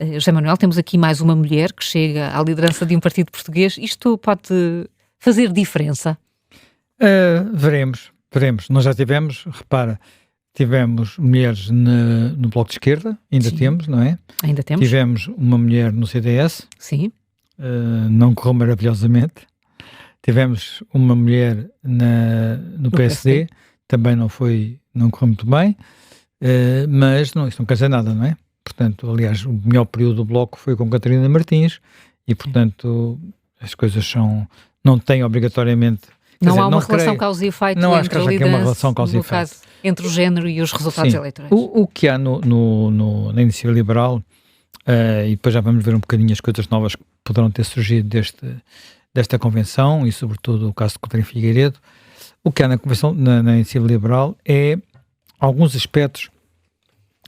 José Manuel, temos aqui mais uma mulher que chega à liderança de um partido português. Isto pode fazer diferença? Veremos. Nós já tivemos, repara, tivemos mulheres no Bloco de Esquerda, ainda Sim. Temos, não é? Ainda temos? Tivemos uma mulher no CDS, Sim. Não correu maravilhosamente. Tivemos uma mulher no PSD, também não correu muito bem, mas isto não quer dizer nada, não é? Portanto, aliás, o melhor período do Bloco foi com Catarina Martins e, portanto, as coisas não têm obrigatoriamente... Não há uma relação causa e efeito entre a liderança, no caso, entre o género e os resultados eleitorais. O que há na Iniciativa Liberal, e depois já vamos ver um bocadinho as coisas novas que poderão ter surgido desta convenção, e sobretudo o caso de Coutinho Figueiredo, o que há na Iniciativa Liberal é alguns aspectos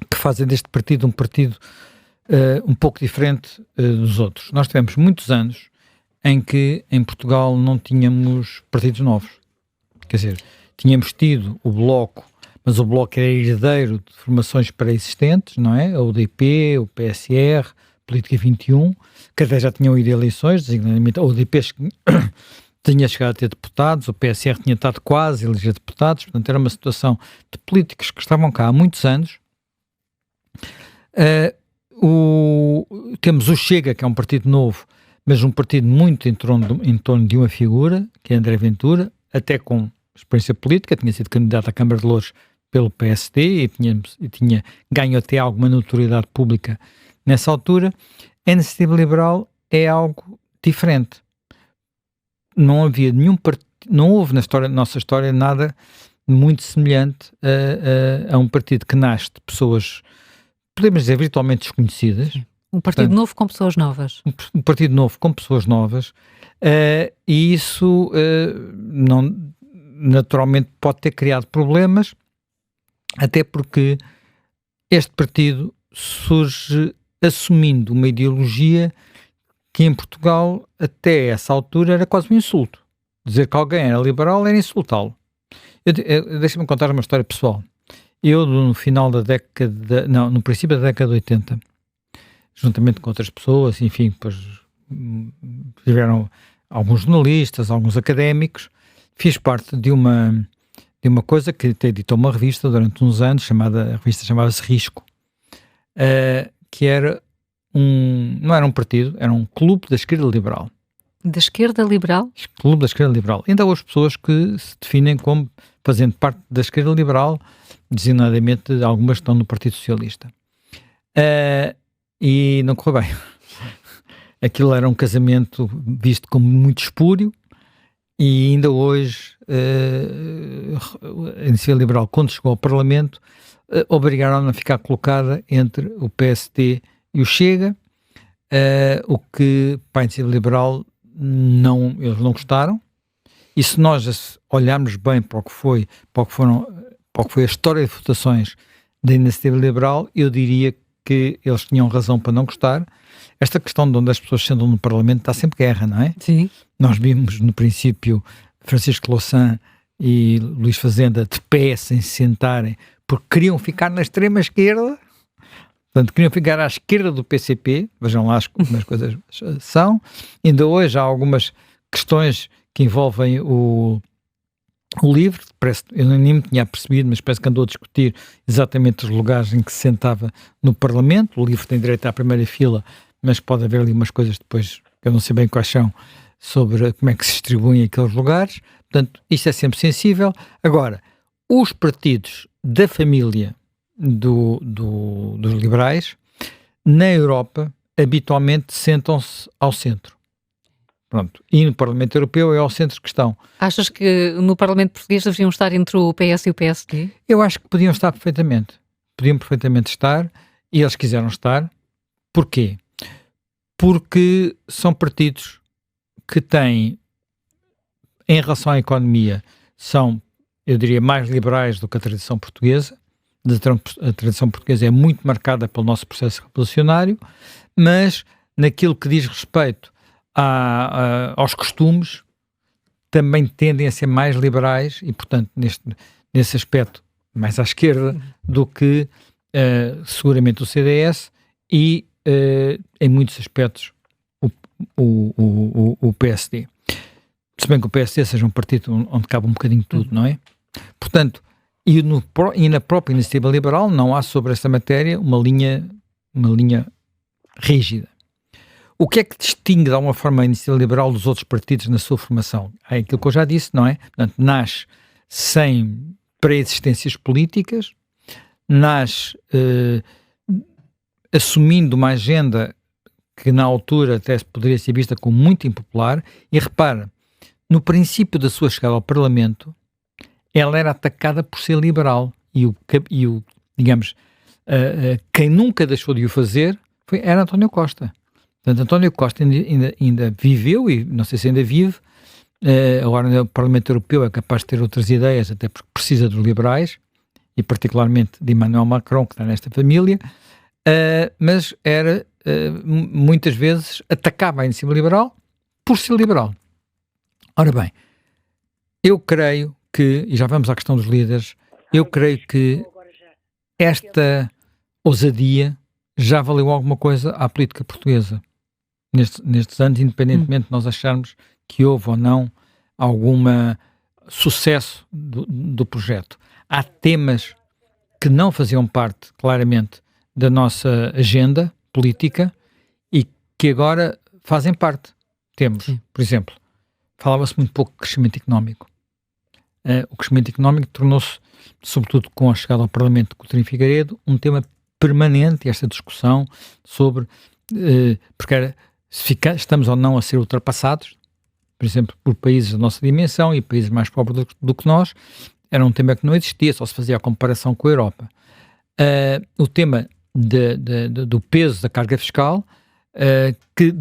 que fazem deste partido um partido um pouco diferente dos outros. Nós tivemos muitos anos em que em Portugal não tínhamos partidos novos. Quer dizer, tínhamos tido o Bloco, mas o Bloco era herdeiro de formações pré-existentes, não é? A UDP, o PSR, Política 21, que até já tinham ido a eleições, designadamente a UDP tinha chegado a ter deputados, o PSR tinha estado quase a eleger deputados, portanto era uma situação de políticos que estavam cá há muitos anos. Temos o Chega, que é um partido novo, mas um partido muito em torno de uma figura, que é André Ventura, até com experiência política, tinha sido candidato à Câmara de Louros pelo PSD e tinha ganho até alguma notoriedade pública nessa altura. A Iniciativa Liberal é algo diferente. Não houve na nossa história nada muito semelhante a um partido que nasce de pessoas, podemos dizer, virtualmente desconhecidas. Um partido novo com pessoas novas. Um partido novo com pessoas novas, e isso naturalmente pode ter criado problemas, até porque este partido surge assumindo uma ideologia que em Portugal, até essa altura, era quase um insulto. Dizer que alguém era liberal era insultá-lo. Deixa-me contar uma história pessoal. Eu, no princípio da década de 80, juntamente com outras pessoas, enfim, depois tiveram alguns jornalistas, alguns académicos, fiz parte de uma coisa que até editou uma revista durante uns anos, a revista chamava-se Risco, que era não era um partido, era um clube da esquerda liberal. Da esquerda liberal? Clube da esquerda liberal. Ainda há hoje pessoas que se definem como fazendo parte da esquerda liberal, designadamente algumas que estão no Partido Socialista. E não correu bem. Aquilo era um casamento visto como muito espúrio, e ainda hoje a Iniciativa Liberal, quando chegou ao Parlamento, obrigaram-na a ficar colocada entre o PSD e o Chega, o que para a Iniciativa Liberal eles não gostaram. E se nós olharmos bem para o que foi a história de votações da Iniciativa Liberal, eu diria que eles tinham razão para não gostar. Esta questão de onde as pessoas sentam no Parlamento está sempre guerra, não é? Sim. Nós vimos no princípio Francisco Louçã e Luís Fazenda de pé sem se sentarem porque queriam ficar na extrema esquerda, portanto queriam ficar à esquerda do PCP, vejam lá como as coisas são. Ainda hoje há algumas questões que envolvem o LIVRE, eu nem me tinha percebido, mas parece que andou a discutir exatamente os lugares em que se sentava no Parlamento. O LIVRE tem direito à primeira fila, mas pode haver ali umas coisas depois, que eu não sei bem quais são, sobre como é que se distribuem aqueles lugares. Portanto, isto é sempre sensível. Agora, os partidos da família dos liberais, na Europa, habitualmente sentam-se ao centro. Pronto. E no Parlamento Europeu é ao centro que estão. Achas que no Parlamento Português deveriam estar entre o PS e o PSD? Eu acho que podiam estar perfeitamente. Podiam perfeitamente estar, e eles quiseram estar. Porquê? Porque são partidos que têm, em relação à economia, são, eu diria, mais liberais do que a tradição portuguesa. A tradição portuguesa é muito marcada pelo nosso processo revolucionário, mas naquilo que diz respeito aos costumes, também tendem a ser mais liberais e, portanto, nesse aspecto, mais à esquerda do que seguramente o CDS, e em muitos aspectos, o PSD. Se bem que o PSD seja um partido onde cabe um bocadinho tudo, não é? Portanto, e na própria Iniciativa Liberal não há sobre esta matéria uma linha rígida. O que é que distingue de alguma forma a Iniciativa Liberal dos outros partidos na sua formação? É aquilo que eu já disse, não é? Portanto, nasce sem pré-existências políticas, nasce assumindo uma agenda que na altura até poderia ser vista como muito impopular, e repara, no princípio da sua chegada ao Parlamento, ela era atacada por ser liberal, e digamos, quem nunca deixou de o fazer era António Costa. Portanto, António Costa ainda viveu, e não sei se ainda vive, agora no Parlamento Europeu é capaz de ter outras ideias, até porque precisa dos liberais, e particularmente de Emmanuel Macron, que está nesta família, mas era, muitas vezes, atacava a iniciativa liberal por ser liberal. Ora bem, eu creio que, e já vamos à questão dos líderes, eu creio que esta ousadia já valeu alguma coisa à política portuguesa nestes anos, independentemente de nós acharmos que houve ou não algum sucesso do projeto. Há temas que não faziam parte, claramente, da nossa agenda política e que agora fazem parte. Temos, por exemplo, falava-se muito pouco de crescimento económico. O crescimento económico tornou-se, sobretudo com a chegada ao Parlamento de Coutinho Figueiredo, um tema permanente, esta discussão sobre porque estamos ou não a ser ultrapassados, por exemplo, por países da nossa dimensão e países mais pobres do que nós. Era um tema que não existia, só se fazia a comparação com a Europa. O tema do peso da carga fiscal, que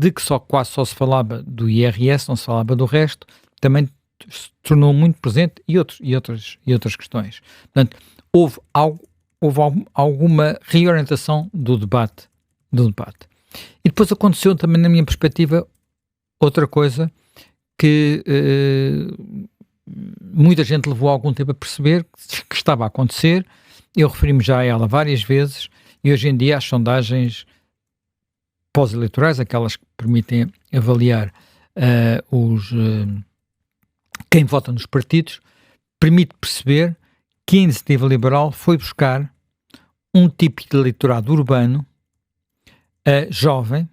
quase só se falava do IRS, não se falava do resto, também se tornou muito presente, e outras questões. Portanto, houve alguma reorientação do debate. E depois aconteceu também, na minha perspectiva, outra coisa que muita gente levou algum tempo a perceber que estava a acontecer. Eu referi-me já a ela várias vezes, e hoje em dia as sondagens pós-eleitorais, aquelas que permitem avaliar quem vota nos partidos, permite perceber que a Iniciativa Liberal foi buscar um tipo de eleitorado urbano, jovem,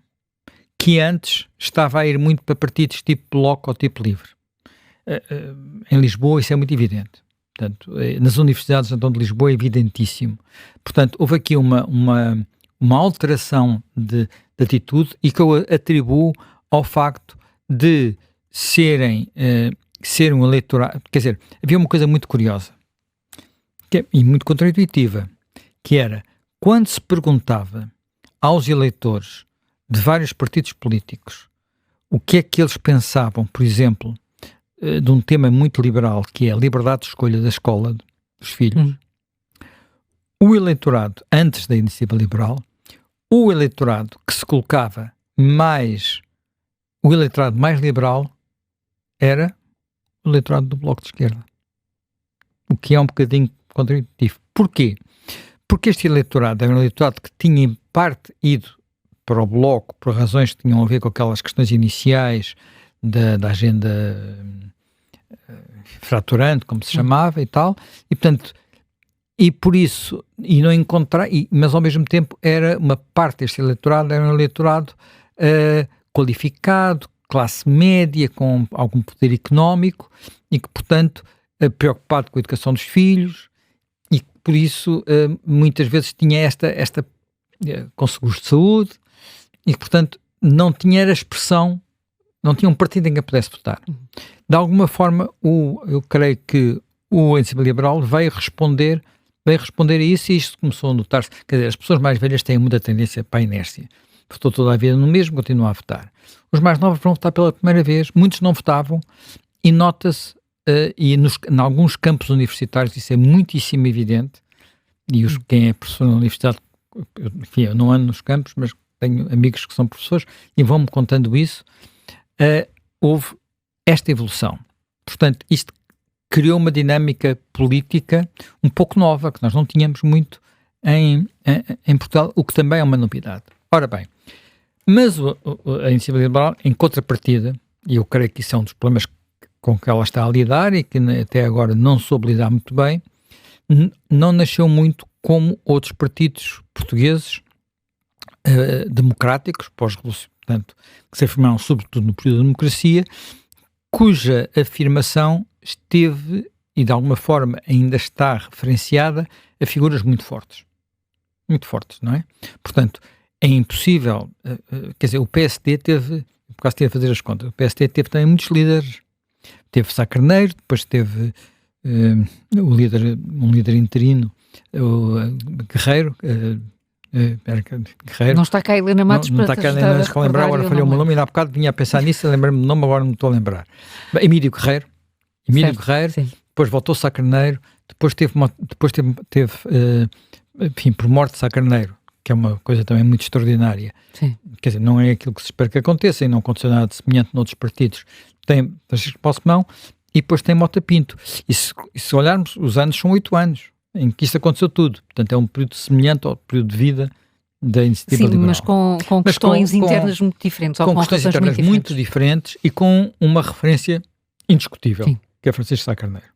que antes estava a ir muito para partidos tipo Bloco ou tipo Livre. Em Lisboa isso é muito evidente. Portanto, nas universidades então, de Lisboa é evidentíssimo. Portanto, houve aqui uma alteração de atitude, e que eu atribuo ao facto de ser um eleitorado. Quer dizer, havia uma coisa muito curiosa e muito contraintuitiva, que era, quando se perguntava aos eleitores de vários partidos políticos o que é que eles pensavam, por exemplo, de um tema muito liberal, que é a liberdade de escolha da escola dos filhos, o eleitorado, antes da Iniciativa Liberal, o eleitorado que se colocava o eleitorado mais liberal era o eleitorado do Bloco de Esquerda. O que é um bocadinho contraintuitivo. Porquê? Porque este eleitorado era um eleitorado que tinha em parte ido para o Bloco por razões que tinham a ver com aquelas questões iniciais da agenda fraturante, como se chamava e tal, e portanto, e por isso, mas ao mesmo tempo era uma parte deste eleitorado, era um eleitorado qualificado, classe média, com algum poder económico, e que portanto preocupado com a educação dos filhos, e que por isso muitas vezes tinha esta com seguros de saúde, e que portanto não tinha expressão, não tinha um partido em que pudesse votar. De alguma forma, eu creio que o Iniciativa Liberal veio responder a isso, e isto começou a notar-se. Quer dizer, as pessoas mais velhas têm muita tendência para a inércia. Votou toda a vida no mesmo, continuam a votar. Os mais novos vão votar pela primeira vez, muitos não votavam, e nota-se, em alguns campos universitários isso é muitíssimo evidente, e quem é professor na universidade, enfim, eu não ando nos campos, mas tenho amigos que são professores, e vão-me contando isso, houve esta evolução. Portanto, isto criou uma dinâmica política um pouco nova, que nós não tínhamos muito em Portugal, o que também é uma novidade. Ora bem, Mas a Iniciativa Liberal, em contrapartida, e eu creio que isso é um dos problemas com que ela está a lidar e que até agora não soube lidar muito bem, não nasceu muito como outros partidos portugueses democráticos, portanto, que se afirmaram sobretudo no período da democracia, cuja afirmação esteve e de alguma forma ainda está referenciada a figuras muito fortes, não é? Portanto, é impossível, quer dizer, o PSD teve, por causa de fazer as contas, o PSD teve também muitos líderes, teve Sá Carneiro, depois teve um líder interino, o Guerreiro, Guerreiro. Não está cá a Helena Matos não para está te cá a ajudar Helena a Matos para lembrar, agora recordar, falhou o meu nome, ainda há bocado vinha a pensar nisso, lembro-me do nome, agora não me estou a lembrar. Emílio Guerreiro, sim. depois voltou Sá Carneiro, depois teve enfim, por morte de Sá Carneiro, que é uma coisa também muito extraordinária. Sim. Quer dizer, não é aquilo que se espera que aconteça e não aconteceu nada de semelhante noutros partidos. Tem Francisco Balsemão e depois tem Mota Pinto. E se olharmos, os anos são 8 anos em que isto aconteceu tudo. Portanto, é um período semelhante ao período de vida da Iniciativa Liberal. Mas com questões internas muito diferentes. Com questões internas muito diferentes e com uma referência indiscutível, sim, que é Francisco Sá Carneiro.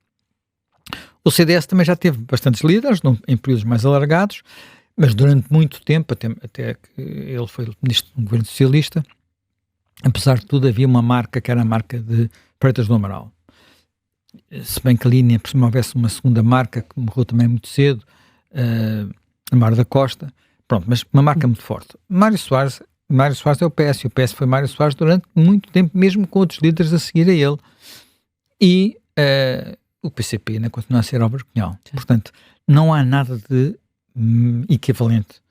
O CDS também já teve bastantes líderes, em períodos mais alargados, mas durante muito tempo, até que ele foi ministro do governo socialista, apesar de tudo havia uma marca que era a marca de Freitas do Amaral. Se bem que ali nem por cima houvesse uma segunda marca que morreu também muito cedo, Mário da Costa, pronto, mas uma marca muito forte. Mário Soares é o PS, e o PS foi Mário Soares durante muito tempo, mesmo com outros líderes a seguir a ele. E o PCP ainda continua a ser Álvaro Cunhal. Portanto, não há nada de equivalente.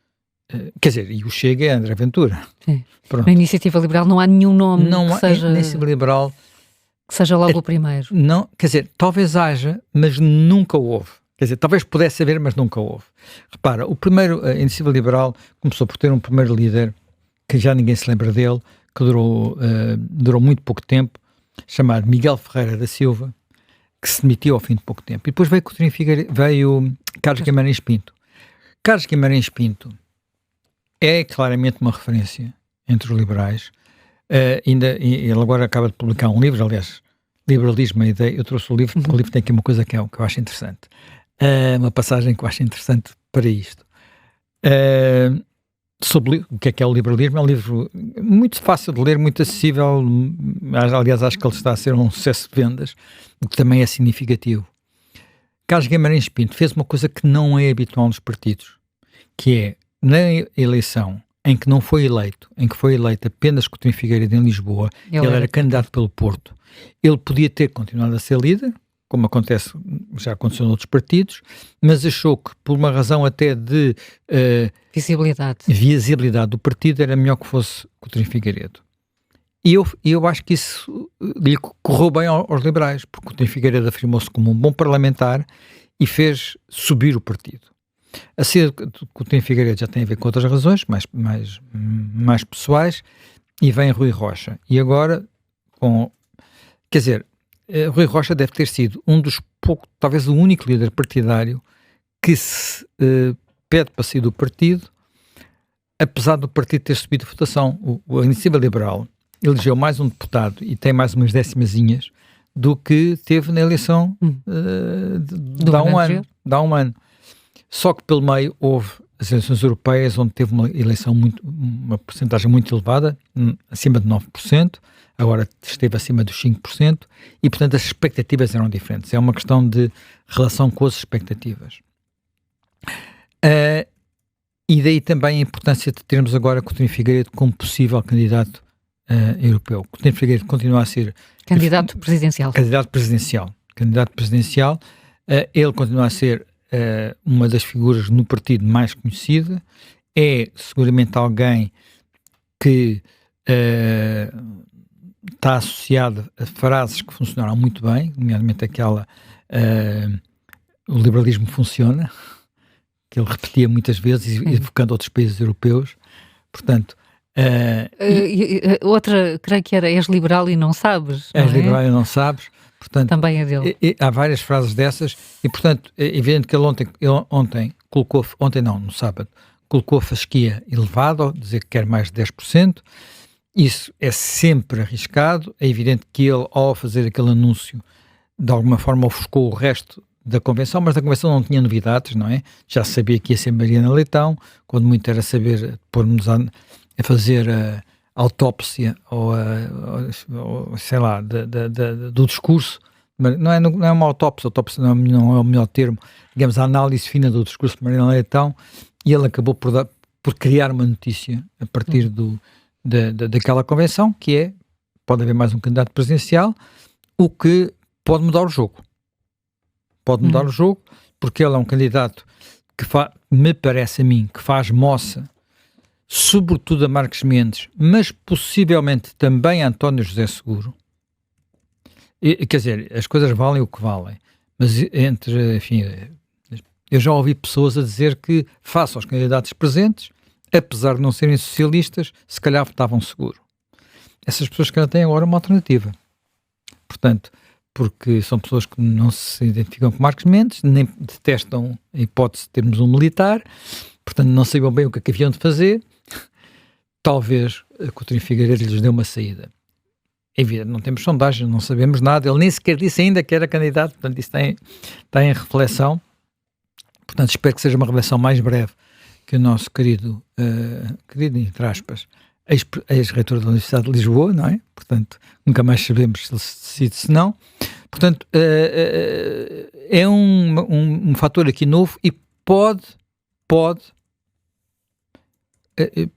Quer dizer, e o Chega é André Ventura. Sim. Na Iniciativa Liberal não há nenhum nome que seja... Na Iniciativa Liberal... Que seja logo o primeiro. Não, quer dizer, talvez haja, mas nunca houve. Quer dizer, talvez pudesse haver, mas nunca houve. Repara, a Iniciativa Liberal começou por ter um primeiro líder, que já ninguém se lembra dele, que durou muito pouco tempo, chamado Miguel Ferreira da Silva, que se demitiu ao fim de pouco tempo. E depois veio Carlos Guimarães Pinto. Carlos Guimarães Pinto é claramente uma referência entre os liberais. Ele agora acaba de publicar um livro, aliás, Liberalismo, a Ideia. Eu trouxe o livro, porque o livro tem aqui uma coisa que eu acho interessante. Uma passagem que eu acho interessante para isto. Sobre o que é o liberalismo. É um livro muito fácil de ler, muito acessível. Aliás, acho que ele está a ser um sucesso de vendas, o que também é significativo. Carlos Guimarães Pinto fez uma coisa que não é habitual nos partidos, que é, na eleição em que não foi eleito, em que foi eleito apenas Coutinho Figueiredo em Lisboa, ele era candidato pelo Porto, ele podia ter continuado a ser líder, como já aconteceu noutros partidos, mas achou que por uma razão até de visibilidade do partido era melhor que fosse Coutinho Figueiredo. E eu acho que isso lhe correu bem aos liberais, porque Coutinho Figueiredo afirmou-se como um bom parlamentar e fez subir o partido. A saída de Coutinho Figueiredo já tem a ver com outras razões, mais pessoais, e vem Rui Rocha. E agora, quer dizer, Rui Rocha deve ter sido um dos poucos, talvez o único líder partidário que se pede para sair do partido, apesar do partido ter subido a votação. A Iniciativa Liberal elegeu mais um deputado e tem mais umas décimazinhas do que teve na eleição de há um ano. Só que pelo meio houve as eleições europeias, onde teve uma porcentagem muito elevada, acima de 9%, agora esteve acima dos 5%, e portanto as expectativas eram diferentes. É uma questão de relação com as expectativas. E daí também a importância de termos agora Coutinho Figueiredo como possível candidato europeu. Coutinho Figueiredo continua a ser candidato presidencial. Ele continua a ser uma das figuras no partido mais conhecida, é seguramente alguém que está associado a frases que funcionaram muito bem, nomeadamente aquela o liberalismo funciona, que ele repetia muitas vezes, evocando outros países europeus. Portanto, outra, creio que era: és liberal e não sabes. És liberal e não sabes. Portanto, também é dele. Há várias frases dessas, e portanto é evidente que ele ontem colocou, no sábado, colocou a fasquia elevada, ao dizer que quer mais de 10%. Isso é sempre arriscado. É evidente que ele, ao fazer aquele anúncio, de alguma forma ofuscou o resto da convenção, mas a convenção não tinha novidades, não é? Já sabia que ia ser Mariana Leitão, quando muito era saber, pôr-nos a fazer a autópsia ou sei lá, do discurso. Mas não é uma autópsia não é o melhor termo, digamos, a análise fina do discurso de Mariana Leitão, e ele acabou por criar uma notícia a partir daquela convenção, que é, pode haver mais um candidato presidencial, o que pode mudar o jogo. Pode mudar o jogo, porque ele é um candidato que me parece a mim, que faz moça, sobretudo a Marques Mendes, mas possivelmente também a António José Seguro. Quer dizer, as coisas valem o que valem, mas enfim, eu já ouvi pessoas a dizer que, face aos candidatos presentes, apesar de não serem socialistas, se calhar votavam Seguro. Essas pessoas que têm agora uma alternativa. Portanto, porque são pessoas que não se identificam com Marques Mendes, nem detestam a hipótese de termos um militar, portanto não sabiam bem o que é que haviam de fazer. Talvez a Coutinho Figueiredo lhes deu uma saída. É evidente, não temos sondagens, não sabemos nada, ele nem sequer disse ainda que era candidato, portanto isso está em reflexão. Portanto, espero que seja uma revelação mais breve que o nosso querido, entre aspas, ex-reitor da Universidade de Lisboa, não é? Portanto, nunca mais sabemos se ele se decide, se não. Portanto, é um fator aqui novo e pode,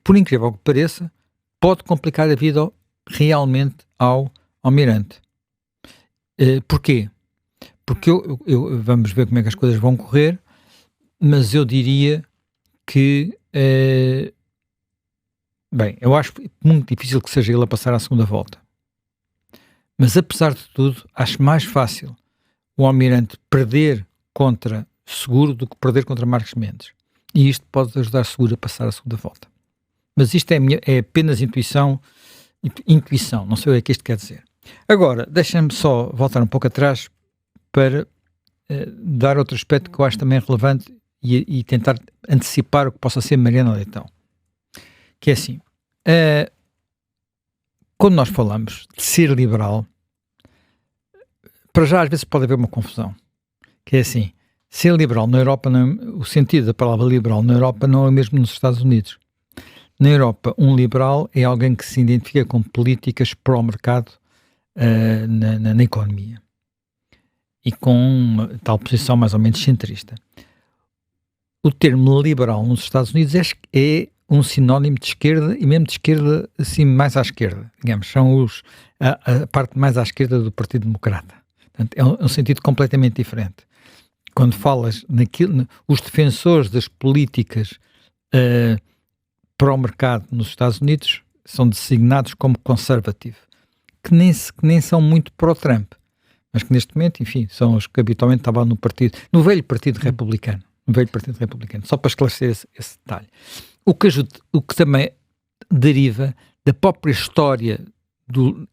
por incrível que pareça, pode complicar a vida realmente ao Almirante. Porquê? Porque vamos ver como é que as coisas vão correr, mas eu diria que bem, eu acho muito difícil que seja ele a passar à segunda volta. Mas, apesar de tudo, acho mais fácil o Almirante perder contra Seguro do que perder contra Marques Mendes. E isto pode ajudar Seguro a passar à segunda volta. Mas isto é apenas intuição, não sei o que isto quer dizer. Agora, deixem-me só voltar um pouco atrás para dar outro aspecto que eu acho também relevante e tentar antecipar o que possa ser Mariana Leitão. Que é assim, quando nós falamos de ser liberal, para já às vezes pode haver uma confusão, que é assim, ser liberal na Europa, o sentido da palavra liberal na Europa não é o mesmo nos Estados Unidos. Na Europa, um liberal é alguém que se identifica com políticas pró-mercado na economia e com uma tal posição mais ou menos centrista. O termo liberal nos Estados Unidos é um sinónimo de esquerda, e mesmo de esquerda, assim, mais à esquerda, digamos, são a parte mais à esquerda do Partido Democrata. Portanto, é um sentido completamente diferente. Quando falas naquilo, os defensores das políticas pró-mercado nos Estados Unidos são designados como conservative, que nem são muito pró-Trump, mas que neste momento, enfim, são os que habitualmente estavam no velho Partido Republicano. Só para esclarecer esse detalhe. O que também deriva da própria história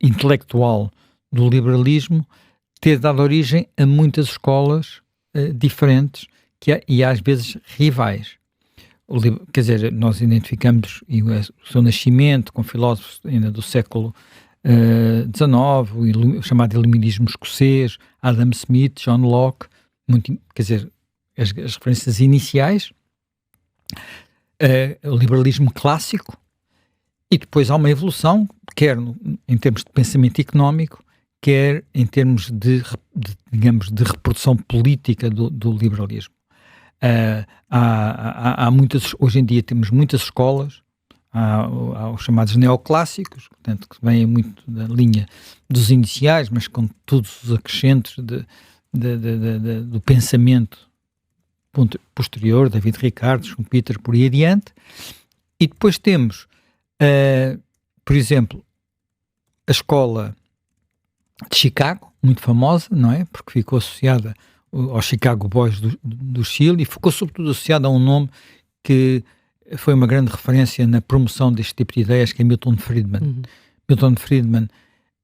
intelectual do liberalismo ter dado origem a muitas escolas diferentes e às vezes rivais. Quer dizer, nós identificamos o seu nascimento com filósofos ainda do século XIX, o chamado iluminismo escocês, Adam Smith, John Locke, quer dizer, as referências iniciais, o liberalismo clássico, e depois há uma evolução, quer em termos de pensamento económico, quer em termos digamos, de reprodução política do liberalismo. Há muitas, hoje em dia temos muitas escolas, há os chamados neoclássicos, portanto, que vêm muito da linha dos iniciais, mas com todos os acrescentos do pensamento posterior, David Ricardo, Schumpeter, por aí adiante. E depois temos, por exemplo, a escola de Chicago, muito famosa, não é? Porque ficou associada aos Chicago Boys do Chile e ficou sobretudo associada a um nome que foi uma grande referência na promoção deste tipo de ideias, que é Milton Friedman. Uhum. Milton Friedman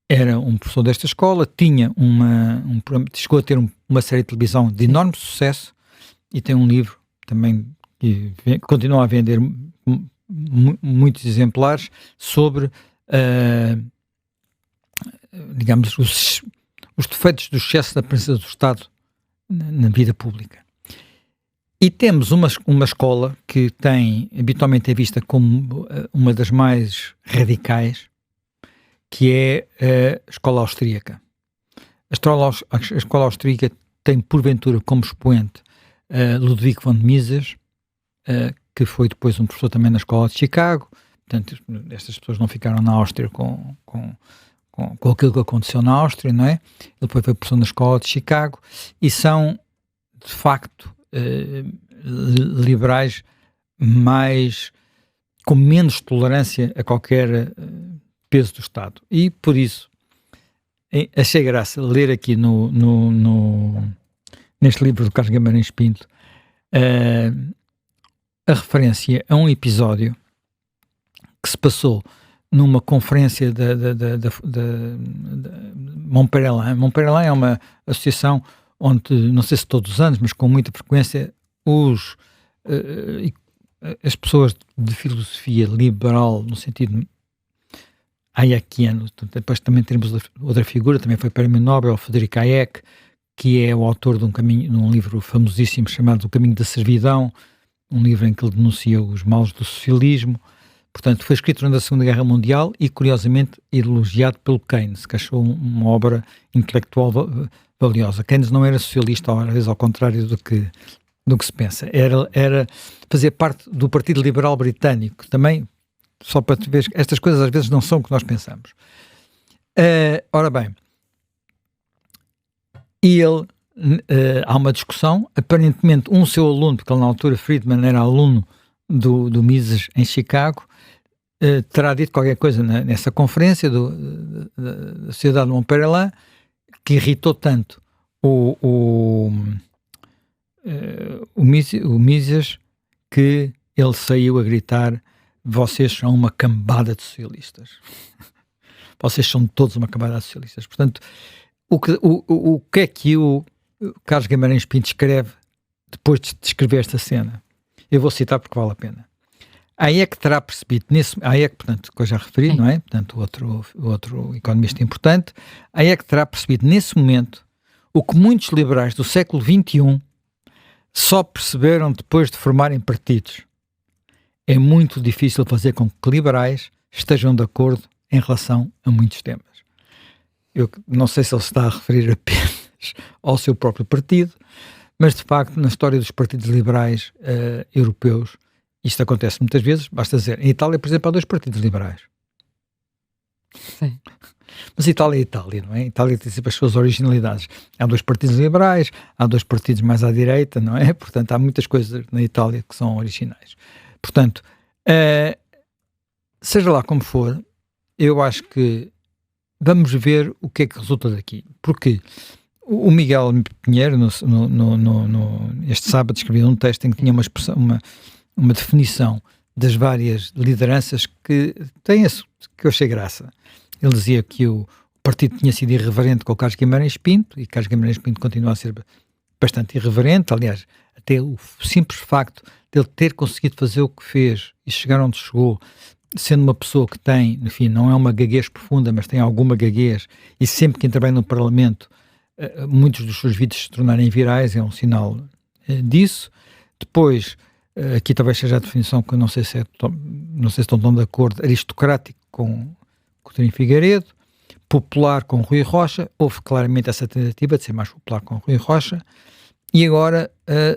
era um professor desta escola, tinha chegou a ter uma série de televisão de enorme sucesso e tem um livro também que continuam a vender muitos exemplares sobre, digamos, os defeitos do excesso da presença do Estado na vida pública. E temos uma escola que habitualmente é vista como uma das mais radicais, que é a escola austríaca. A escola austríaca tem, porventura, como expoente Ludwig von Mises, que foi depois um professor também na escola de Chicago. Portanto, estas pessoas não ficaram na Áustria com aquilo que aconteceu na Áustria, não é? Ele depois foi professor na escola de Chicago e são, de facto, liberais com menos tolerância a qualquer peso do Estado. E, por isso, achei graça ler aqui neste livro do Carlos Guimarães Pinto a referência a um episódio que se passou numa conferência da Montpellier. Montpellier é uma associação onde, não sei se todos os anos, mas com muita frequência, as pessoas de filosofia liberal, no sentido hayekiano, depois também temos outra figura, também foi Prémio Nobel, Frederico Hayek, que é o autor de um livro famosíssimo chamado O Caminho da Servidão, um livro em que ele denuncia os males do socialismo. Portanto, foi escrito durante a Segunda Guerra Mundial e, curiosamente, elogiado pelo Keynes, que achou uma obra intelectual valiosa. Keynes não era socialista, às vezes ao contrário do que se pensa. Era fazer parte do Partido Liberal Britânico. Também, só para te ver, estas coisas às vezes não são o que nós pensamos. Ora bem, e ele, há uma discussão, aparentemente seu aluno, porque ele na altura, Friedman, era aluno do Mises em Chicago, terá dito qualquer coisa nessa conferência da Sociedade de Montpellier que irritou tanto o Mises que ele saiu a gritar: vocês são uma cambada de socialistas. Vocês são todos uma cambada de socialistas. Portanto, o que é que o Carlos Guimarães Pinto escreve depois de descrever esta cena? Eu vou citar porque vale a pena. Hayek terá percebido, Hayek, portanto, que eu já referi, não é? Portanto, outro economista importante, Hayek terá percebido nesse momento o que muitos liberais do século XXI só perceberam depois de formarem partidos. É muito difícil fazer com que liberais estejam de acordo em relação a muitos temas. Eu não sei se ele se está a referir apenas ao seu próprio partido, mas de facto na história dos partidos liberais europeus isto acontece muitas vezes. Basta dizer, em Itália, por exemplo, há 2 partidos liberais. Sim. Mas Itália é Itália, não é? Itália tem sempre as suas originalidades. Há 2 partidos liberais, há 2 partidos mais à direita, não é? Portanto, há muitas coisas na Itália que são originais. Portanto, seja lá como for, eu acho que vamos ver o que é que resulta daqui. Porque o Miguel Pinheiro, este sábado, escreveu um texto em que tinha uma definição das várias lideranças que eu achei graça. Ele dizia que o partido tinha sido irreverente com o Carlos Guimarães Pinto, e Carlos Guimarães Pinto continua a ser bastante irreverente. Aliás, até o simples facto de ele ter conseguido fazer o que fez e chegar onde chegou, sendo uma pessoa que tem, enfim, não é uma gaguez profunda, mas tem alguma gaguez, e sempre que intervém no Parlamento, muitos dos seus vídeos se tornarem virais, é um sinal disso. Depois, aqui talvez seja a definição que eu não sei se estão tão de acordo: aristocrático com Coutinho Figueiredo, popular com Rui Rocha. Houve claramente essa tentativa de ser mais popular com Rui Rocha, e agora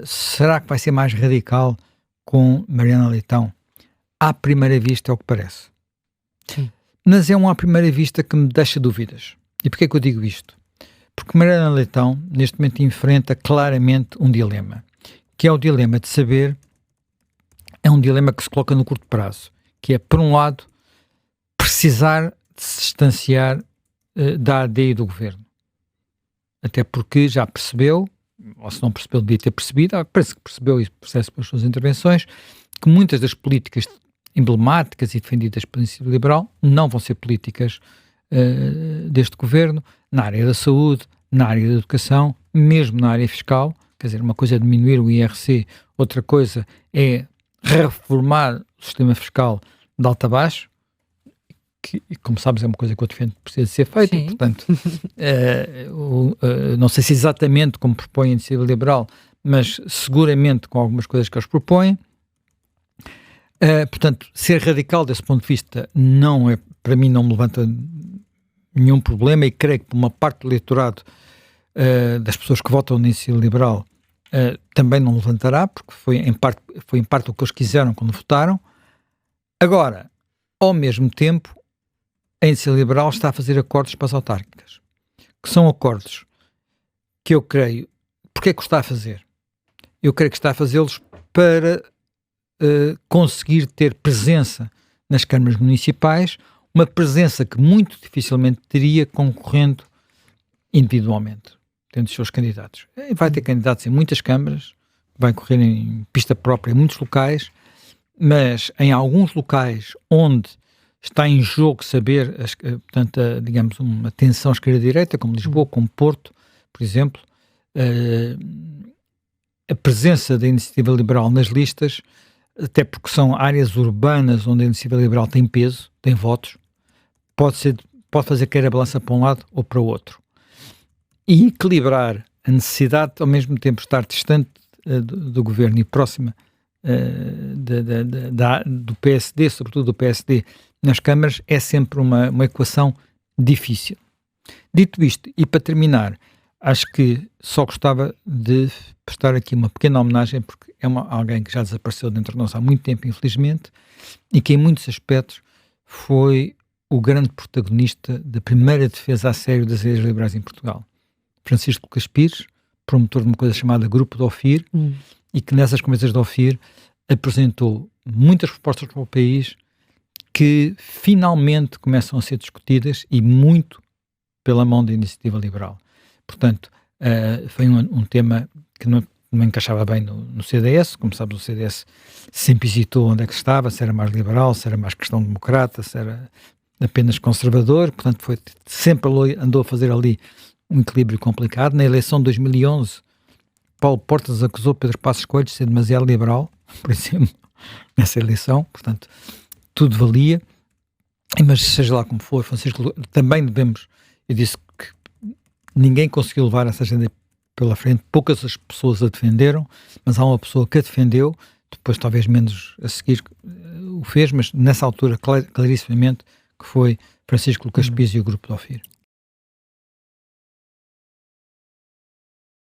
será que vai ser mais radical com Mariana Leitão? À primeira vista é o que parece. Sim. Mas é à primeira vista que me deixa dúvidas. E porquê que eu digo isto? Porque Mariana Leitão neste momento enfrenta claramente um dilema, que é o dilema de saber. É um dilema que se coloca no curto prazo, que é, por um lado, precisar de se distanciar da AD e do governo. Até porque já percebeu, ou se não percebeu, devia ter percebido, parece que percebeu e percebe pelas suas intervenções, que muitas das políticas emblemáticas e defendidas pelo Instituto Liberal não vão ser políticas deste governo, na área da saúde, na área da educação, mesmo na área fiscal. Quer dizer, uma coisa é diminuir o IRC, outra coisa é reformar o sistema fiscal de alto a baixo, que, como sabes, é uma coisa que eu defendo que precisa ser feita, Sim. portanto, não sei se exatamente como propõe a Iniciativa Liberal, mas seguramente com algumas coisas que eles propõem. Portanto, ser radical desse ponto de vista não é, para mim, não me levanta nenhum problema, e creio que por uma parte do eleitorado das pessoas que votam na Iniciativa Liberal também não levantará, porque foi em parte o que eles quiseram quando votaram. Agora, ao mesmo tempo, a Iniciativa Liberal está a fazer acordos para as autárquicas, que são acordos que eu creio, porque é que o está a fazer? Eu creio que está a fazê-los para conseguir ter presença nas câmaras municipais, uma presença que muito dificilmente teria concorrendo individualmente, tendo os seus candidatos. Vai ter candidatos em muitas câmaras, vai correr em pista própria em muitos locais, mas em alguns locais onde está em jogo saber, portanto, digamos, uma tensão esquerda-direita, como Lisboa, como Porto, por exemplo, a presença da Iniciativa Liberal nas listas, até porque são áreas urbanas onde a Iniciativa Liberal tem peso, tem votos, pode fazer cair a balança para um lado ou para o outro. E equilibrar a necessidade de, ao mesmo tempo, estar distante do governo e próxima do PSD, sobretudo do PSD, nas câmaras, é sempre uma equação difícil. Dito isto, e para terminar, acho que só gostava de prestar aqui uma pequena homenagem, porque é alguém que já desapareceu dentro de nós há muito tempo, infelizmente, e que em muitos aspectos foi o grande protagonista da primeira defesa a sério das ideias liberais em Portugal. Francisco Lucas Pires, promotor de uma coisa chamada Grupo de Ofir, e que nessas conversas de Ofir apresentou muitas propostas para o país que finalmente começam a ser discutidas, e muito pela mão da Iniciativa Liberal. Portanto, foi um tema que não encaixava bem no CDS. Como sabes, o CDS sempre hesitou onde é que estava, se era mais liberal, se era mais questão democrata, se era apenas conservador. Portanto, sempre andou a fazer ali um equilíbrio complicado. Na eleição de 2011, Paulo Portas acusou Pedro Passos Coelho de ser demasiado liberal, por exemplo, nessa eleição. Portanto, tudo valia. Mas seja lá como for, Francisco, também devemos, eu disse que ninguém conseguiu levar essa agenda pela frente, poucas as pessoas a defenderam, mas há uma pessoa que a defendeu, depois talvez menos a seguir o fez, mas nessa altura clarissimamente que foi Francisco Lucas Pires e o Grupo de Ofir.